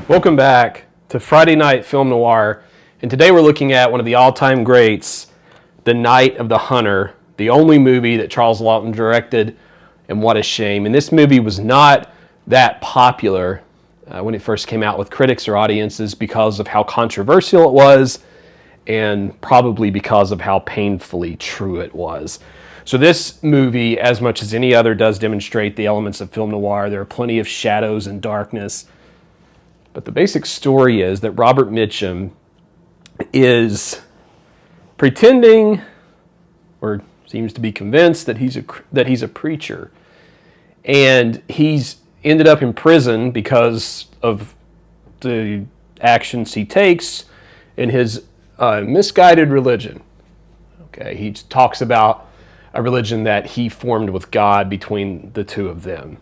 Welcome back to Friday Night Film Noir, and today we're looking at one of the all-time greats, The Night of the Hunter, the only movie that Charles Laughton directed, and what a shame. And this movie was not that popular when it first came out with critics or audiences because of how controversial it was, and probably because of how painfully true it was. So this movie, as much as any other, does demonstrate the elements of film noir. There are plenty of shadows and darkness. But the basic story is that Robert Mitchum is pretending, or seems to be convinced, that he's a preacher. And he's ended up in prison because of the actions he takes in his misguided religion. Okay, he talks about a religion that he formed with God between the two of them.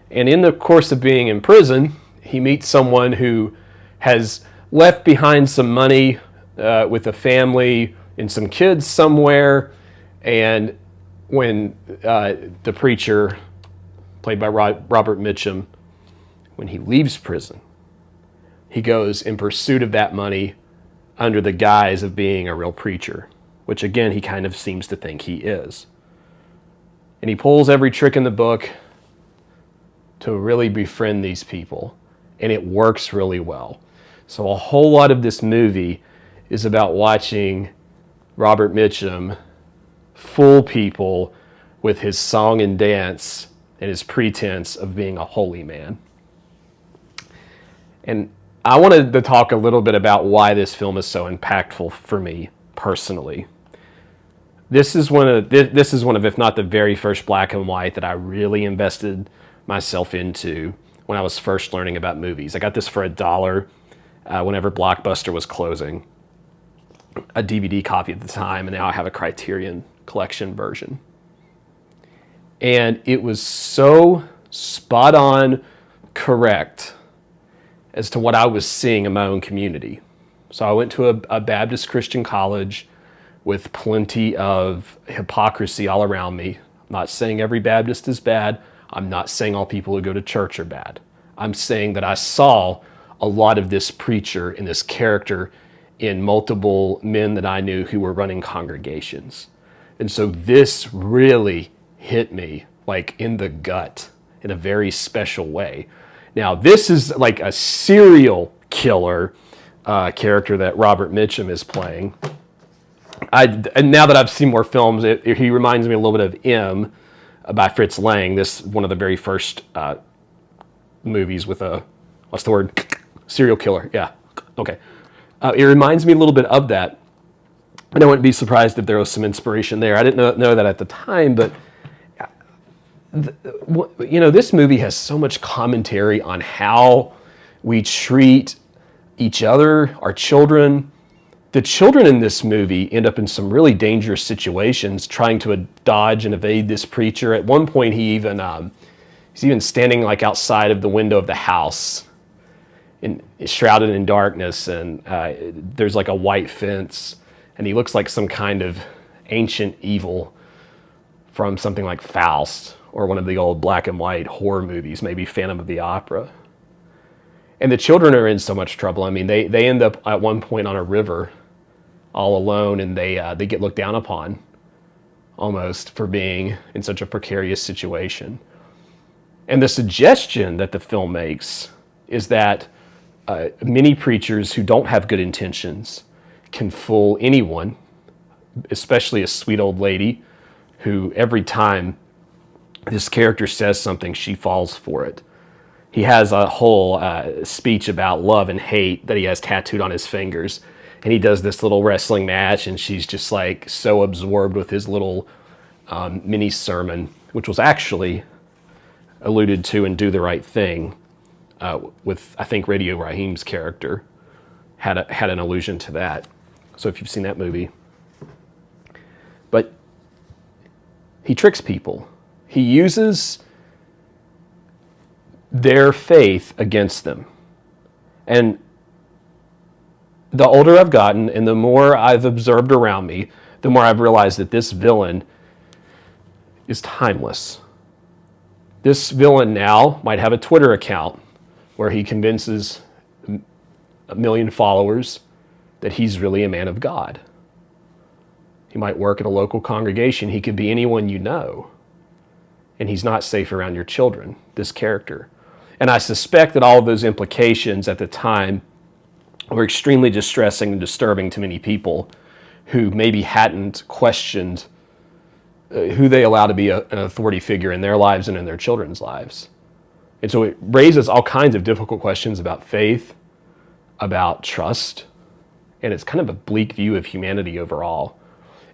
And in the course of being in prison, he meets someone who has left behind some money with a family and some kids somewhere. And when the preacher, played by Robert Mitchum, when he leaves prison, he goes in pursuit of that money under the guise of being a real preacher, which again, he kind of seems to think he is. And he pulls every trick in the book to really befriend these people. And it works really well. So a whole lot of this movie is about watching Robert Mitchum fool people with his song and dance and his pretense of being a holy man. And I wanted to talk a little bit about why this film is so impactful for me personally. This is one of, if not the very first black and white that I really invested myself into when I was first learning about movies. I got this for $1 whenever Blockbuster was closing. A DVD copy at the time, and now I have a Criterion Collection version. And it was so spot on correct as to what I was seeing in my own community. So I went to a Baptist Christian college with plenty of hypocrisy all around me. I'm not saying every Baptist is bad. I'm not saying all people who go to church are bad. I'm saying that I saw a lot of this preacher and this character in multiple men that I knew who were running congregations. And so this really hit me like in the gut in a very special way. Now, this is like a serial killer character that Robert Mitchum is playing. And now that I've seen more films, he reminds me a little bit of M, by Fritz Lang. This one of the very first movies with a, what's the word? Serial killer. Yeah. Okay. It reminds me a little bit of that. And I wouldn't be surprised if there was some inspiration there. I didn't know that at the time, but this movie has so much commentary on how we treat each other, our children. The children in this movie end up in some really dangerous situations trying to dodge and evade this preacher. At one point, he's even standing like outside of the window of the house, shrouded in darkness, and there's like a white fence, and he looks like some kind of ancient evil from something like Faust or one of the old black and white horror movies, maybe Phantom of the Opera. And the children are in so much trouble. I mean, they end up at one point on a river all alone, and they get looked down upon almost for being in such a precarious situation. And the suggestion that the film makes is that many preachers who don't have good intentions can fool anyone, especially a sweet old lady who every time this character says something, she falls for it. He has a whole speech about love and hate that he has tattooed on his fingers. And he does this little wrestling match, and she's just like so absorbed with his little mini sermon, which was actually alluded to in Do the Right Thing with, I think, Radio Raheem's character had an allusion to that. So if you've seen that movie. But he tricks people. He uses their faith against them. And the older I've gotten and the more I've observed around me, the more I've realized that this villain is timeless. This villain now might have a Twitter account where he convinces 1 million followers, that he's really a man of God. He might work at a local congregation. He could be anyone you know. And he's not safe around your children, this character. And I suspect that all of those implications at the time were extremely distressing and disturbing to many people who maybe hadn't questioned who they allow to be an authority figure in their lives and in their children's lives. And so it raises all kinds of difficult questions about faith, about trust, and it's kind of a bleak view of humanity overall.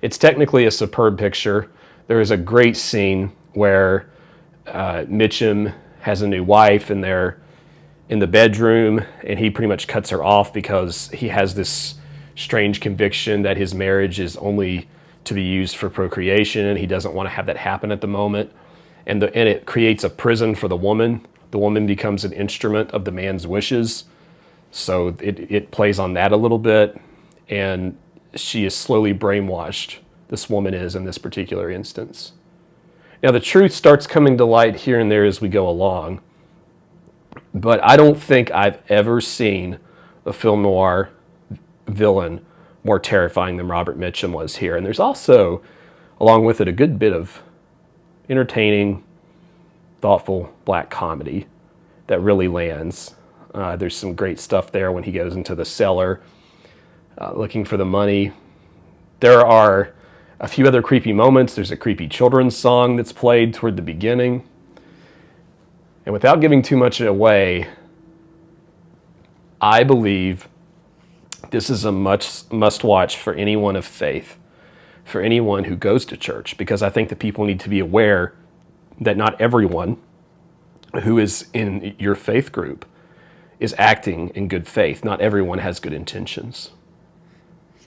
It's technically a superb picture. There is a great scene where Mitchum has a new wife and they're in the bedroom and he pretty much cuts her off because he has this strange conviction that his marriage is only to be used for procreation and he doesn't want to have that happen at the moment. And it creates a prison for the woman. The woman becomes an instrument of the man's wishes. So it plays on that a little bit. And she is slowly brainwashed, this woman is in this particular instance. Now the truth starts coming to light here and there as we go along. But I don't think I've ever seen a film noir villain more terrifying than Robert Mitchum was here. And there's also, along with it, a good bit of entertaining, thoughtful black comedy that really lands. There's some great stuff there when he goes into the cellar looking for the money. There are a few other creepy moments. There's a creepy children's song that's played toward the beginning. And without giving too much away, I believe this is a must-watch for anyone of faith, for anyone who goes to church, because I think that people need to be aware that not everyone who is in your faith group is acting in good faith. Not everyone has good intentions.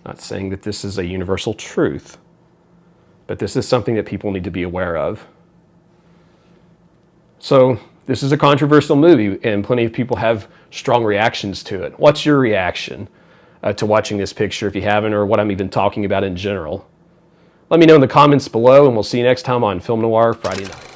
Not saying that this is a universal truth, but this is something that people need to be aware of. So this is a controversial movie, and plenty of people have strong reactions to it. What's your reaction to watching this picture, if you haven't, or what I'm even talking about in general? Let me know in the comments below, and we'll see you next time on Film Noir Friday Night.